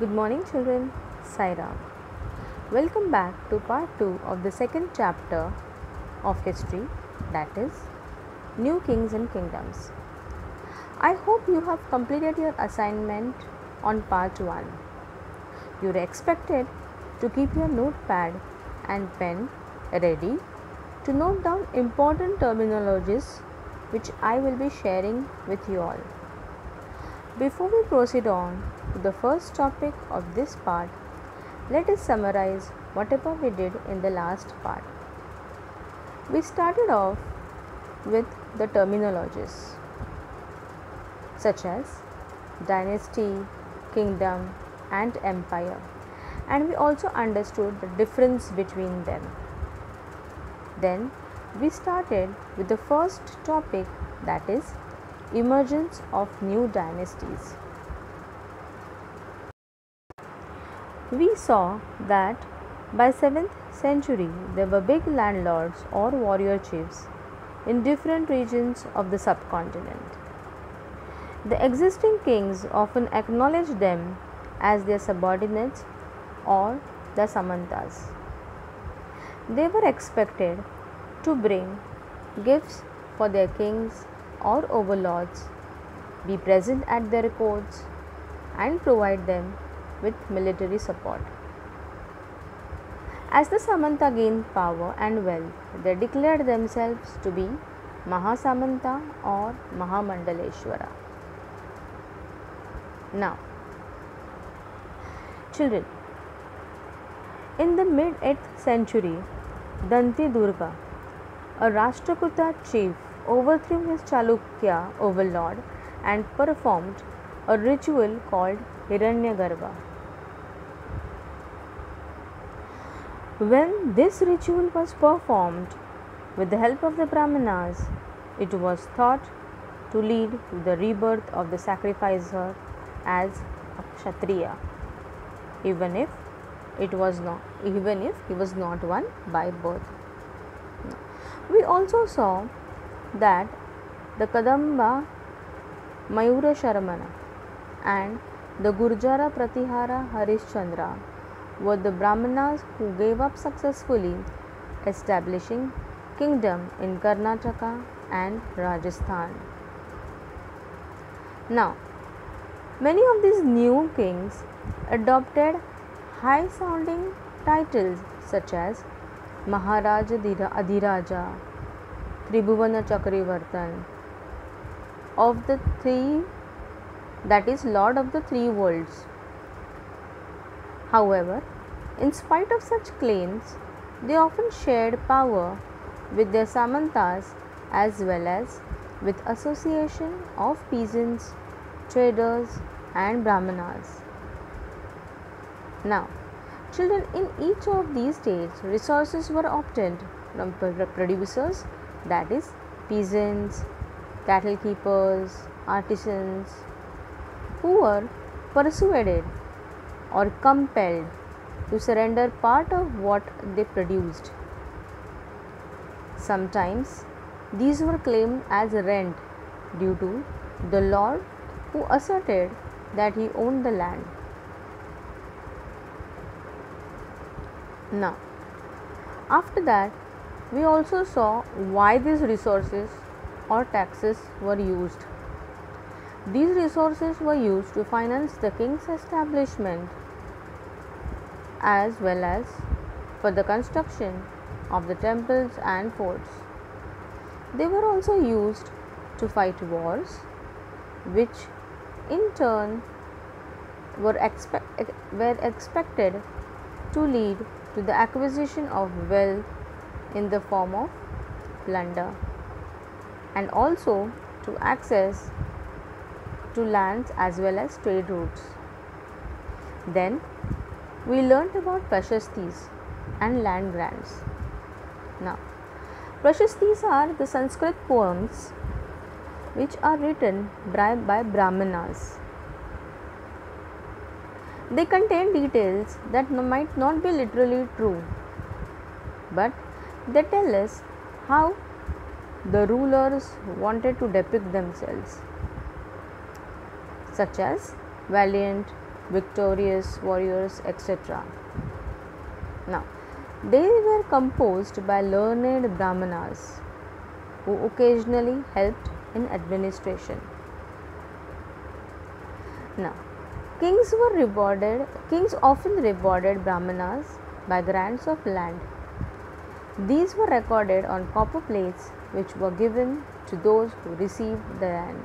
Good morning, children. Sai Ram. Welcome back to part 2 of the second chapter of history, that is, New Kings and Kingdoms. I hope you have completed your assignment on part 1. You are expected to keep your notepad and pen ready to note down important terminologies which I will be sharing with you all. Before we proceed on to the first topic of this part, let us summarize whatever we did in the last part. We started off with the terminologies such as dynasty, kingdom, and empire, and we also understood the difference between them. Then we started with the first topic, that is emergence of new dynasties. We saw that by 7th century there were big landlords or warrior chiefs in different regions of the subcontinent. The existing kings often acknowledged them as their subordinates or the samantas. They were expected to bring gifts for their kings or overlords, be present at their courts, and provide them with military support. As the Samanta gained power and wealth, they declared themselves to be Mahasamanta or Mahamandaleshwara. Now, children, in the mid 8th century, Danti Durga, a Rashtrakuta chief, overthrew his Chalukya overlord and performed a ritual called Hiranyagarbha. When this ritual was performed with the help of the Brahmanas, it was thought to lead to the rebirth of the sacrificer as a Kshatriya, even if he was not one by birth. We also saw that the Kadamba Mayura Sharamana and the Gurjara Pratihara Harishchandra were the Brahmanas who gave up successfully establishing kingdom in Karnataka and Rajasthan. Now, many of these new kings adopted high sounding titles such as Maharaja Adhiraja, Tribhuvana Chakrivartan, of the three, that is Lord of the Three Worlds. However, in spite of such claims, they often shared power with their samantas as well as with association of peasants, traders, and brahmanas. Now, children, in each of these states, resources were obtained from producers, that is peasants, cattle keepers, artisans, who were persuaded or compelled to surrender part of what they produced. Sometimes these were claimed as rent due to the lord who asserted that he owned the land. Now, after that, we also saw why these resources or taxes were used. These resources were used to finance the king's establishment as well as for the construction of the temples and forts. They were also used to fight wars, which in turn were expected to lead to the acquisition of wealth in the form of plunder, and also to access to lands as well as trade routes. Then we learnt about prashastis and land grants. Now, prashastis are the Sanskrit poems which are written by Brahmanas. They contain details that might not be literally true, but they tell us how the rulers wanted to depict themselves, such as valiant, victorious warriors, etc. Now, they were composed by learned Brahmanas who occasionally helped in administration. Now, kings often rewarded Brahmanas by grants of land. These were recorded on copper plates which were given to those who received the land.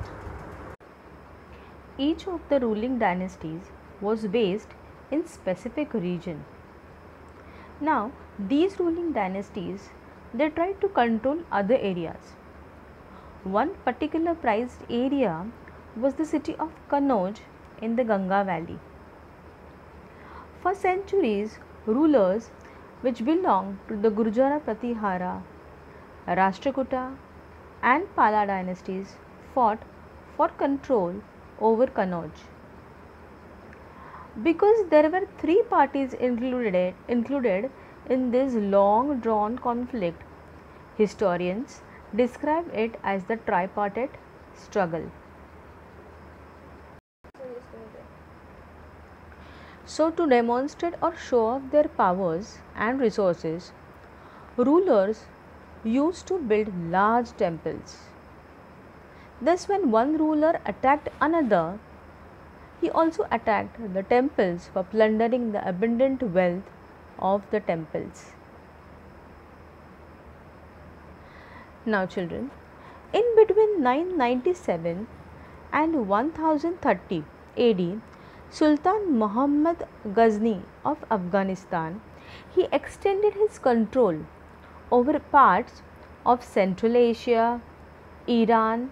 Each of the ruling dynasties was based in specific region. Now, these ruling dynasties, they tried to control other areas. One particular prized area was the city of Kannauj in the Ganga valley. For centuries, rulers which belonged to the Gurjara Pratihara, Rashtrakuta and Pala dynasties fought for control over Kannauj. Because there were three parties included in this long drawn conflict, historians describe it as the tripartite struggle. So, to demonstrate or show off their powers and resources, rulers used to build large temples. Thus, when one ruler attacked another, he also attacked the temples for plundering the abundant wealth of the temples. Now, children, in between 997 and 1030 AD, Sultan Muhammad Ghazni of Afghanistan, he extended his control over parts of Central Asia, Iran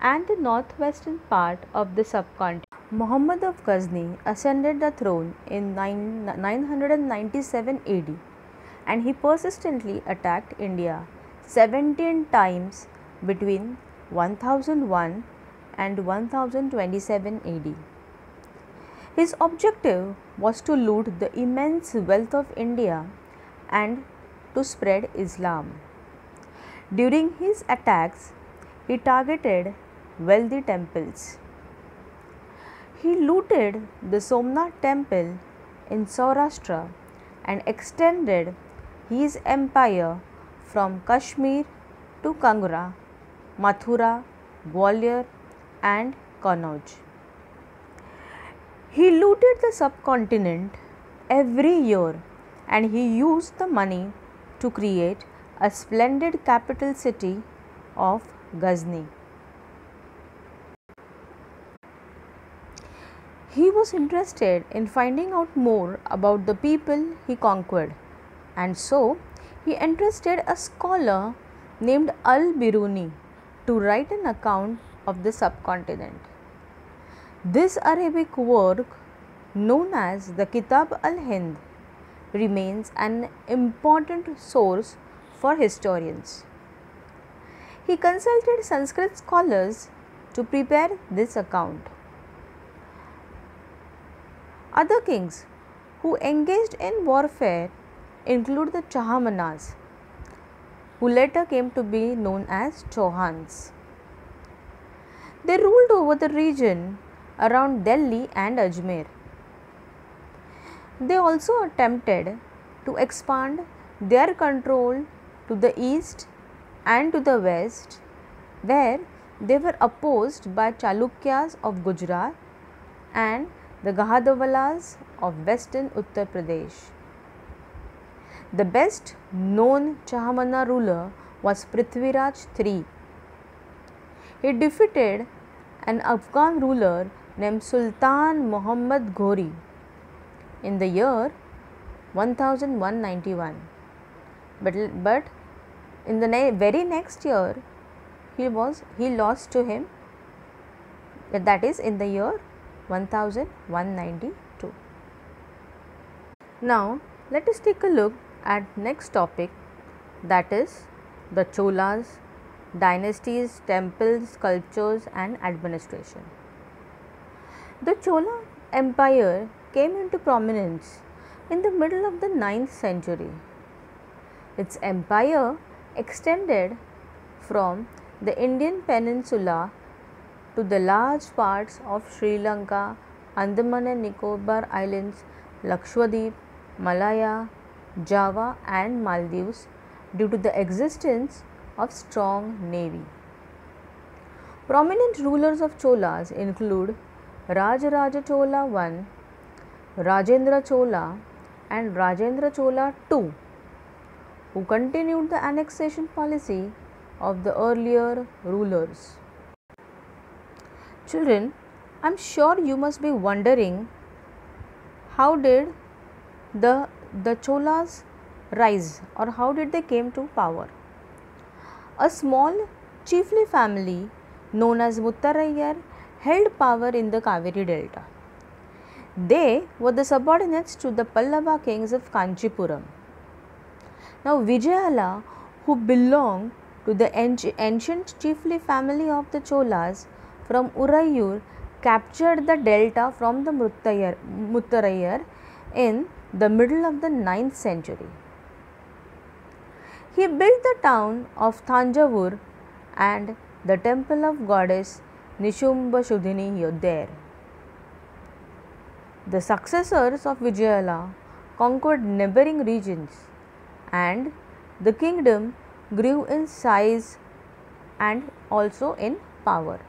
and the northwestern part of the subcontinent. Muhammad of Ghazni ascended the throne in 997 AD and he persistently attacked India 17 times between 1001 and 1027 AD. His objective was to loot the immense wealth of India and to spread Islam. During his attacks, he targeted wealthy temples. He looted the Somnath temple in Saurashtra and extended his empire from Kashmir to Kangra, Mathura, Gwalior and Kannauj. He looted the subcontinent every year and he used the money to create a splendid capital city of Ghazni. He was interested in finding out more about the people he conquered, and so he entrusted a scholar named Al-Biruni to write an account of the subcontinent. This Arabic work, known as the Kitab al-Hind, remains an important source for historians. He consulted Sanskrit scholars to prepare this account. Other kings who engaged in warfare include the Chahamanas, who later came to be known as Chauhans. They ruled over the region around Delhi and Ajmer. They also attempted to expand their control to the east and to the west, where they were opposed by Chalukyas of Gujarat and the Gahadwalas of western Uttar Pradesh. The best known Chahamana ruler was Prithviraj III. He defeated an Afghan ruler named Sultan Muhammad Ghori in the year 1191. But in the very next year, he lost to him, that is in the year 1192. Now, let us take a look at next topic, that is the Cholas, dynasties, temples, sculptures and administration. The Chola Empire came into prominence in the middle of the 9th century. Its empire extended from the Indian peninsula to the large parts of Sri Lanka, Andaman and Nicobar Islands, Lakshadweep, Malaya, Java and Maldives due to the existence of strong navy. Prominent rulers of Cholas include Rajaraja Chola I, Rajendra Chola and Rajendra Chola II, who continued the annexation policy of the earlier rulers. Children, I am sure you must be wondering, how did the Cholas rise, or how did they came to power? A small chiefly family known as Muttarayyar held power in the Kaveri Delta. They were the subordinates to the Pallava kings of Kanchipuram. Now Vijayala, who belonged to the ancient chiefly family of the Cholas from Uraiyur, captured the delta from the Muttarayyar in the middle of the 9th century. He built the town of Thanjavur and the temple of goddess Nishumbashudhini there. The successors of Vijayala conquered neighboring regions, and the kingdom grew in size and also in power.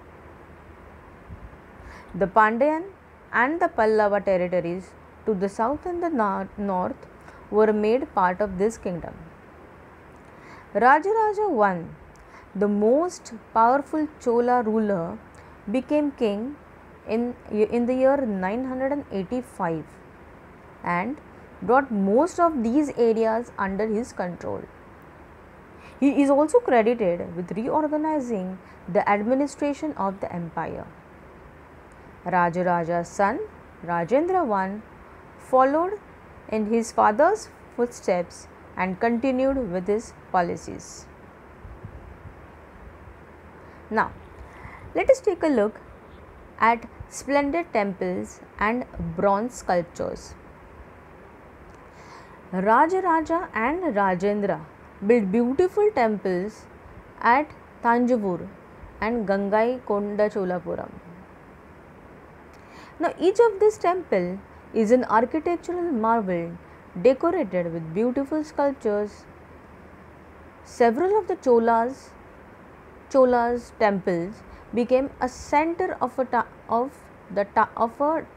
The Pandyan and the Pallava territories to the south and the north were made part of this kingdom. Rajaraja I, the most powerful Chola ruler, became king in the year 985 and brought most of these areas under his control. He is also credited with reorganizing the administration of the empire. Rajaraja's son Rajendra I followed in his father's footsteps and continued with his policies. Now, let us take a look at splendid temples and bronze sculptures. Rajaraja and Rajendra built beautiful temples at Thanjavur and Gangaikonda Cholapuram. Now, each of this temple is an architectural marvel decorated with beautiful sculptures. Several of the Cholas temples became a center of a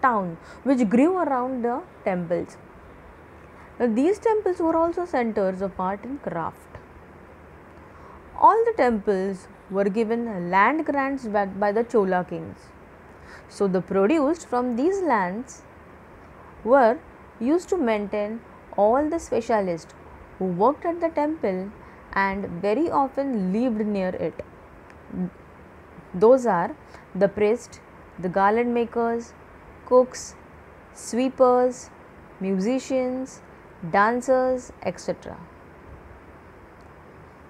town which grew around the temples. Now, these temples were also centers of art and craft. All the temples were given land grants backed by the Chola kings. So, the produce from these lands were used to maintain all the specialists who worked at the temple and very often lived near it. Those are the priest, the garland makers, cooks, sweepers, musicians, dancers, etc.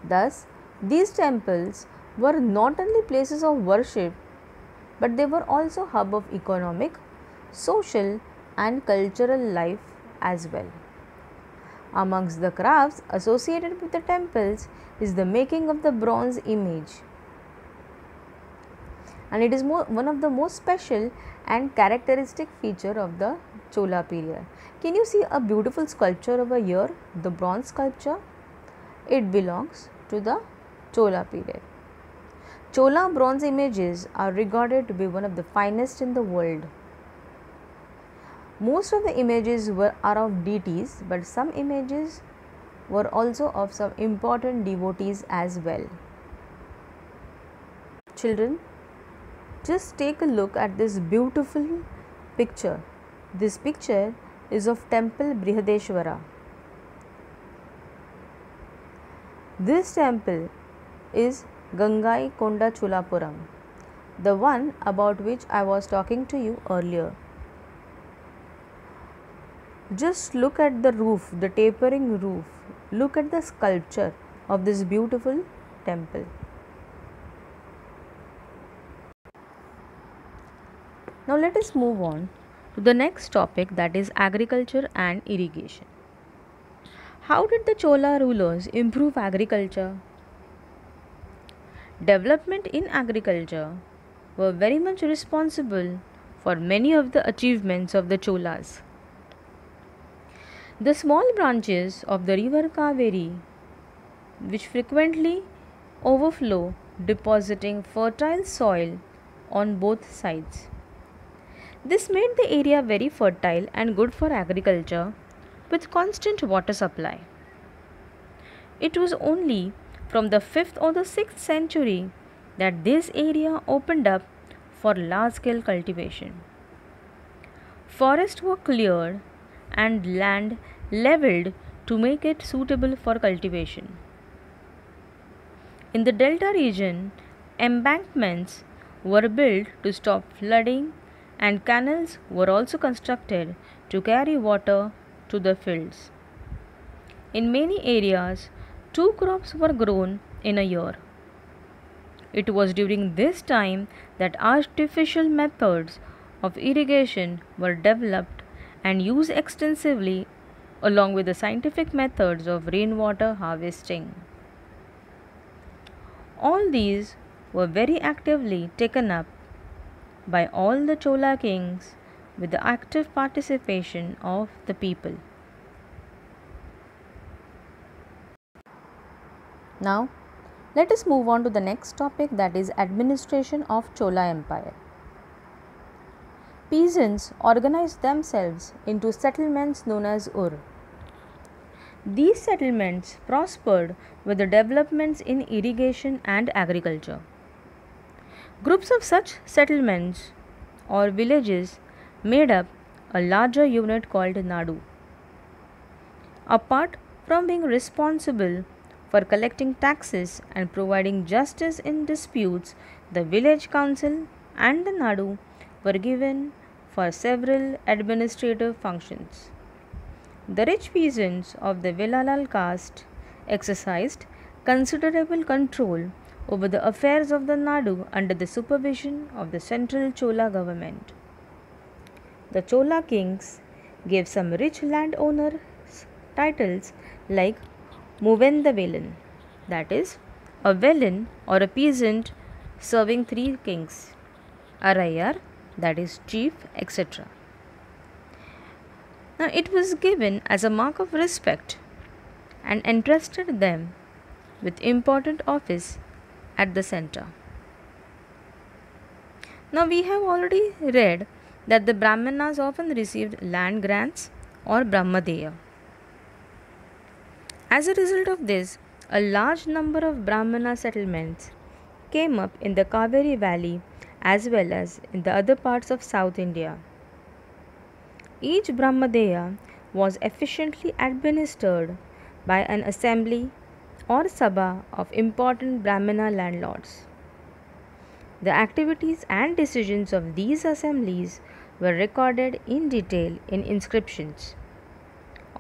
Thus, these temples were not only places of worship, but they were also hub of economic, social and cultural life as well. Amongst the crafts associated with the temples is the making of the bronze image, and it is one of the most special and characteristic feature of the Chola period. Can you see a beautiful sculpture over here, the bronze sculpture? It belongs to the Chola period. Chola bronze images are regarded to be one of the finest in the world. Most of the images are of deities, but some images were also of some important devotees as well. Children, just take a look at this beautiful picture. This picture is of Temple Brihadeshwara. This temple is Gangaikonda Cholapuram, the one about which I was talking to you earlier. Just look at the roof, the tapering roof. Look at the sculpture of this beautiful temple. Now let us move on to the next topic, that is agriculture and irrigation. How did the Chola rulers improve agriculture? Development in agriculture were very much responsible for many of the achievements of the Cholas. The small branches of the river Kaveri, which frequently overflow, depositing fertile soil on both sides. This made the area very fertile and good for agriculture with constant water supply. It was only from the 5th or the 6th century that this area opened up for large scale cultivation. Forests were cleared and land leveled to make it suitable for cultivation. In the delta region, embankments were built to stop flooding and canals were also constructed to carry water to the fields. In many areas, 2 crops were grown in a year. It was during this time that artificial methods of irrigation were developed and used extensively along with the scientific methods of rainwater harvesting. All these were very actively taken up by all the Chola kings with the active participation of the people. Now, let us move on to the next topic, that is administration of Chola Empire. Peasants organized themselves into settlements known as Ur. These settlements prospered with the developments in irrigation and agriculture. Groups of such settlements or villages made up a larger unit called Nadu. Apart from being responsible for collecting taxes and providing justice in disputes, the village council and the Nadu were given for several administrative functions. The rich peasants of the Vellalal caste exercised considerable control over the affairs of the Nadu under the supervision of the central Chola government. The Chola kings gave some rich landowners titles like Muvendavelan, that is, a Velan or a peasant serving 3 kings, Arayar, that is, chief, etc. Now, it was given as a mark of respect and entrusted them with important office at the center. Now, we have already read that the Brahmanas often received land grants or Brahmadeya. As a result of this, a large number of Brahmana settlements came up in the Kaveri valley as well as in the other parts of South India. Each Brahmadeya was efficiently administered by an assembly or sabha of important Brahmana landlords. The activities and decisions of these assemblies were recorded in detail in inscriptions,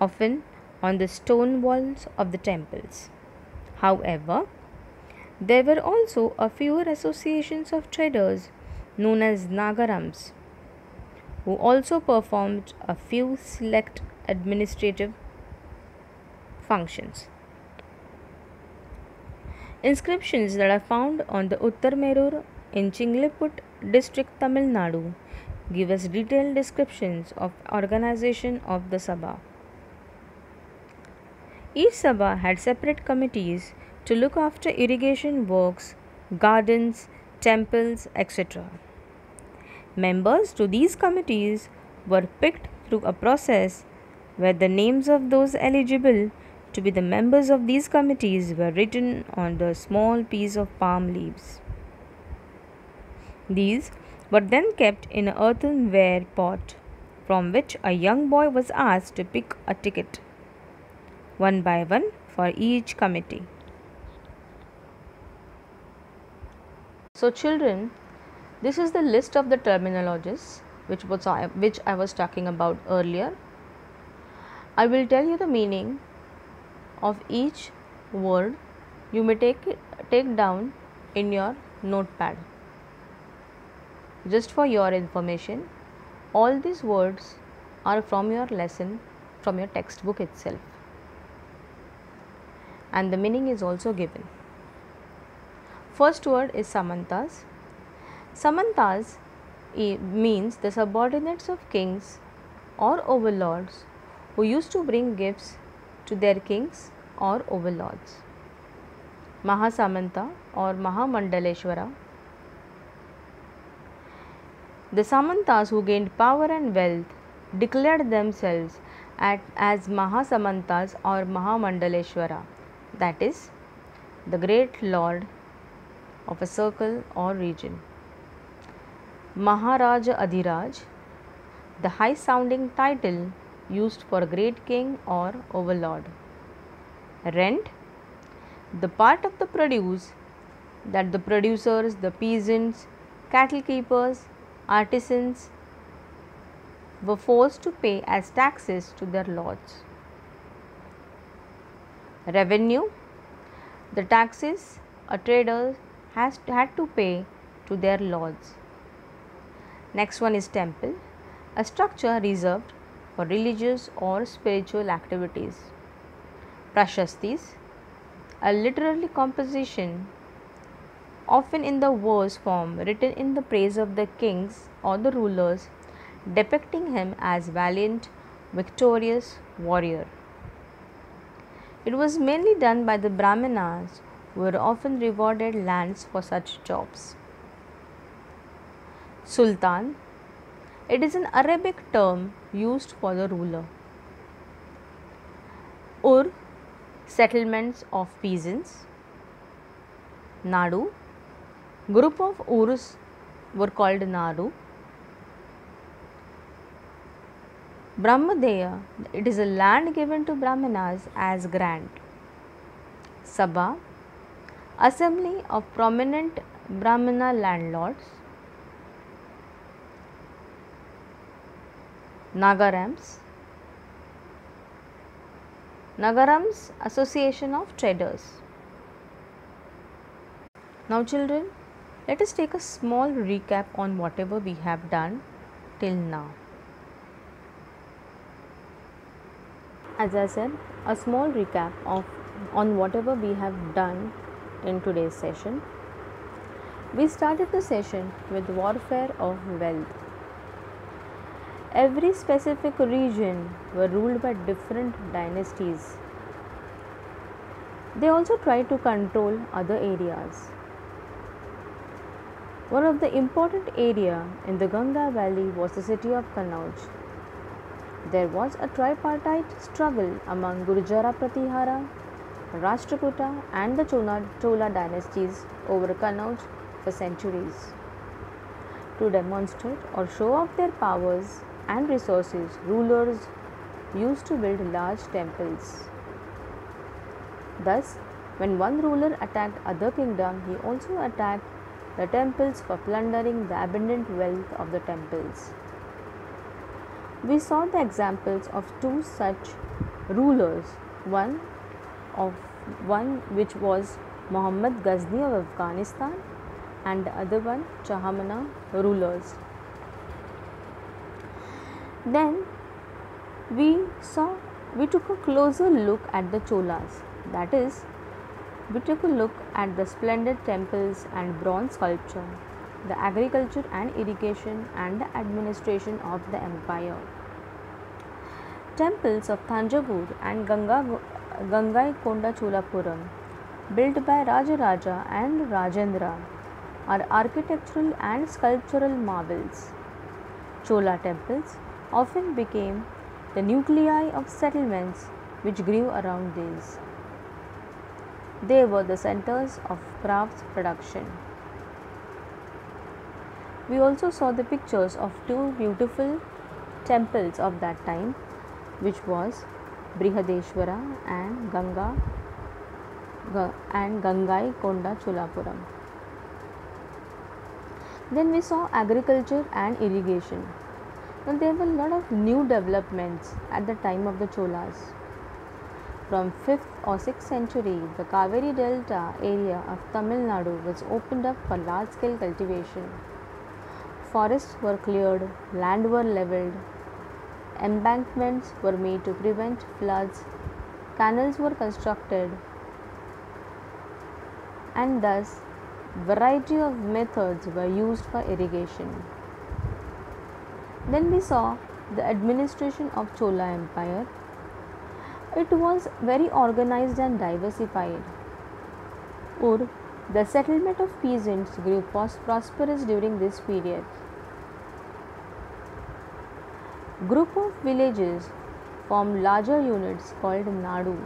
often on the stone walls of the temples. However, there were also a few associations of traders known as Nagarams, who also performed a few select administrative functions. Inscriptions that are found on the Uttar Merur in Chingliput district, Tamil Nadu, give us detailed descriptions of organization of the Sabha. Each Sabha had separate committees to look after irrigation works, gardens, temples, etc. Members to these committees were picked through a process where the names of those eligible to be the members of these committees were written on the small piece of palm leaves. These were then kept in an earthenware pot from which a young boy was asked to pick a ticket, one by one, for each committee. So children, this is the list of the terminologies which I was talking about earlier. I will tell you the meaning of each word. You may take down in your notepad. Just for your information, all these words are from your lesson, from your textbook itself, and the meaning is also given. First word is Samantas. Samantas means the subordinates of kings or overlords who used to bring gifts to their kings or overlords. Mahasamanta or Mahamandaleshwara. The Samantas who gained power and wealth declared themselves as Mahasamantas or Mahamandaleshwara, that is, the great lord of a circle or region. Maharaja Adhiraj, the high sounding title used for a great king or overlord. Rent, the part of the produce that the producers, the peasants, cattle keepers, artisans were forced to pay as taxes to their lords. Revenue, the taxes a trader had to pay to their lords. Next one is temple, a structure reserved for religious or spiritual activities. Prashastis, a literary composition often in the verse form written in the praise of the kings or the rulers, depicting him as valiant, victorious warrior. It was mainly done by the Brahmanas, who were often rewarded lands for such jobs. Sultan, it is an Arabic term used for the ruler. Ur, settlements of peasants. Nadu, group of Urs were called Nadu. Brahmadeya, it is a land given to Brahmanas as grant. Sabha, assembly of prominent Brahmana landlords. Nagarams, Nagarams, association of traders. Now children, let us take a small recap on whatever we have done till now. As I said, a small recap on whatever we have done in today's session. We started the session with warfare of wealth. Every specific region were ruled by different dynasties. They also tried to control other areas. One of the important area in the Ganga valley was the city of Kannauj. There was a tripartite struggle among Gurjara Pratihara, Rashtrakuta and the Chola dynasties over Kannauj for centuries. To demonstrate or show off their powers and resources, rulers used to build large temples. Thus, when one ruler attacked other kingdom, he also attacked the temples for plundering the abundant wealth of the temples. We saw the examples of two such rulers, one which was Muhammad Ghazni of Afghanistan and the other one Chahamana rulers. Then we took a closer look at the Cholas, that is, we took a look at the splendid temples and bronze sculpture, the agriculture and irrigation and the administration of the empire. Temples of Thanjavur and Gangaikonda Cholapuram, built by Rajaraja and Rajendra, are architectural and sculptural marvels. Chola temples often became the nuclei of settlements which grew around these. They were the centers of crafts production. We also saw the pictures of two beautiful temples of that time, which was Brihadeshwara and Gangaikonda Cholapuram. Then we saw agriculture and irrigation. Now there were a lot of new developments at the time of the Cholas. From 5th or 6th century, the Kaveri Delta area of Tamil Nadu was opened up for large-scale cultivation. Forests were cleared, land were levelled, embankments were made to prevent floods, canals were constructed, and thus variety of methods were used for irrigation. Then we saw the administration of Chola Empire. It was very organized and diversified. Ur, the settlement of peasants, grew prosperous during this period. Group of villages formed larger units called Nadu.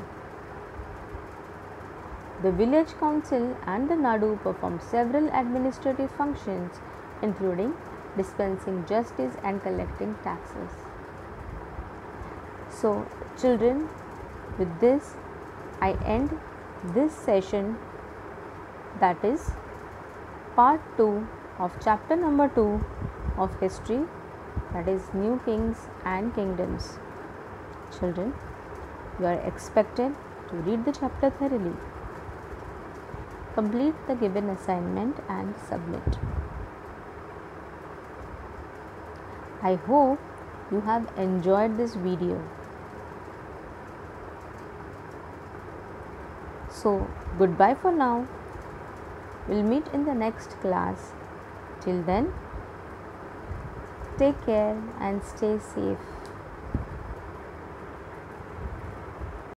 The village council and the Nadu performed several administrative functions, including dispensing justice and collecting taxes. So, children, with this, I end this session, that is part 2 of chapter number 2 of history, that is New Kings and Kingdoms. Children, you are expected to read the chapter thoroughly. Complete the given assignment and submit. I hope you have enjoyed this video. So, goodbye for now. We'll meet in the next class. Till then, take care and stay safe.